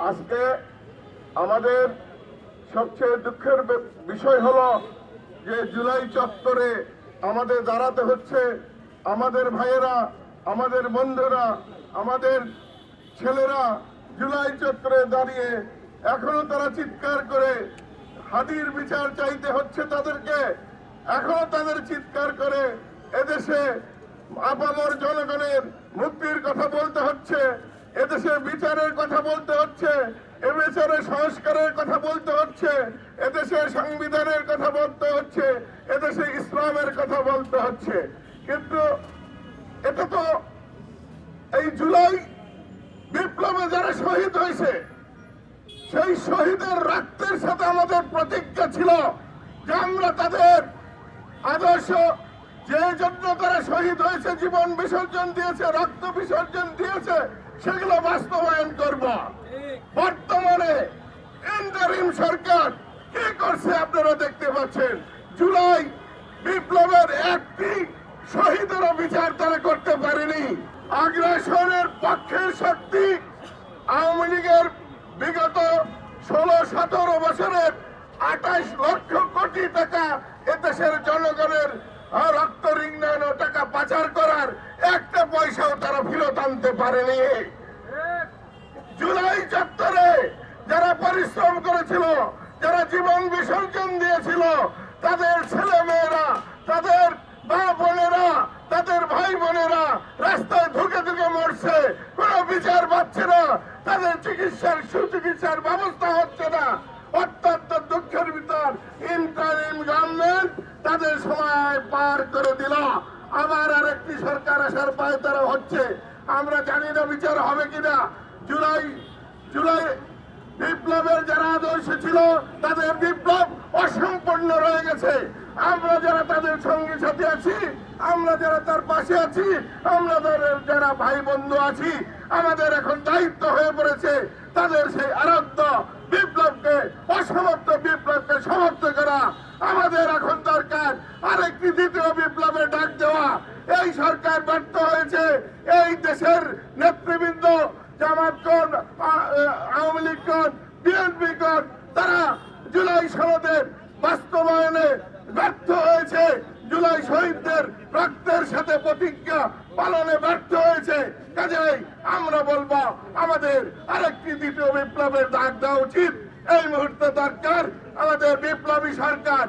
আজকে আমাদের সবচেয়ে দুঃখের বিষয় হলো যে জুলাই চত্বরে আমাদের দাঁড়াতে হচ্ছে। আমাদের ভাইয়েরা, আমাদের বন্ধুরা, আমাদের ছেলেরা জুলাই চত্বরে দাঁড়িয়ে এখনো তারা চিৎকার করে হাদির বিচার চাইতে হচ্ছে তাদেরকে। এখনো তাদের চিৎকার করে এদেশে আপামর জনগণের মুক্তির কথা বলতে হচ্ছে, এদেশে বিচারের কথা বলতে হচ্ছে, এদেশের সংস্কারের কথা বলতে হচ্ছে, এদেশে সংবিধানের কথা বলতে হচ্ছে, এদেশে ইসলামের কথা বলতে হচ্ছে। কিন্তু এটা তো এই জুলাই বিপ্লবে যারা শহীদ হয়েছে সেই শহীদের রক্তের সাথে আমাদের প্রতিজ্ঞা ছিল যে আমরা তাদের আদর্শ, যে জন্য তারা শহীদ হয়েছে, জীবন বিসর্জন দিয়েছে, রক্ত বিসর্জন দিয়েছে, সেগুলো বাস্তবায়ন করব। বর্তমানে ইন্টারিম সরকার কি করছে আপনারা দেখতে পাচ্ছেন। জুলাই বিপ্লবের একটি শহীদেরও বিচার তারা করতে পারেনি। আগ্রাসনের পক্ষের শক্তি আওয়ামী লীগের বিগত 16-17 বছরের 28 লক্ষ কোটি টাকা এদেশের জনগণের রক্ত ঋণানো টাকা পাচার করার একটা পয়সাও তারা ফেরত আনতে পারেনি। জুলাই চত্বরে যারা পরিশ্রম করেছিল, যারা জীবন বিসর্জন দিয়েছিল, তাদের ছেলে মেয়েরা, তাদের মা বোনেরা, তাদের ভাই বোনেরা রাস্তায় ধুকে ধুকে মরছে, কোনো বিচার পাচ্ছে না, তাদের সুচিকিৎসার ব্যবস্থা হচ্ছে না। অত্যন্ত দুঃখের ভিতর ইন্টারিম গভর্নমেন্ট তাদের সময় পার করে দিল। আবার আরেকটি সরকার আসার পায় তারা হচ্ছে। আমরা জানি না বিচার হবে কিনা। জুলাই বিপ্লবের যারা আদর্শ ছিল তাদের বিপ্লব অসম্পূর্ণ রয়ে গেছে। আমরা যারা তাদের সঙ্গী সাথী আছি, আমরা যারা তার পাশে আছি, আমরা যারা ভাই বন্ধু আছি, আমাদের এখন দায়িত্ব হয়ে পড়েছে তাদের সেই আরাধ্য বিপ্লবকে, অসমাপ্ত বিপ্লবকে সমাপ্ত করা। আমাদের এখন দরকার আরেকটি দ্বিতীয় বিপ্লবের ডাক দেওয়া। এই সরকার ব্যর্থ হয়েছে। এই দেশের নেতৃবৃন্দ, জামাতগণ, আওয়ামী লীগগণ, বিএনপিগণ, তারা জুলাই সনদের বাস্তবায়নে ব্যর্থ হয়েছে। জুলাই শহীদদের রক্তের সাথে প্রতিজ্ঞা পালনে ব্যর্থ হয়েছে। কাজেই আমরা বলবো আমাদের আরেকটি দ্বিতীয় বিপ্লবের ডাক দেওয়া উচিত। এই মুহূর্তে দরকার আমাদের বিপ্লবী সরকার,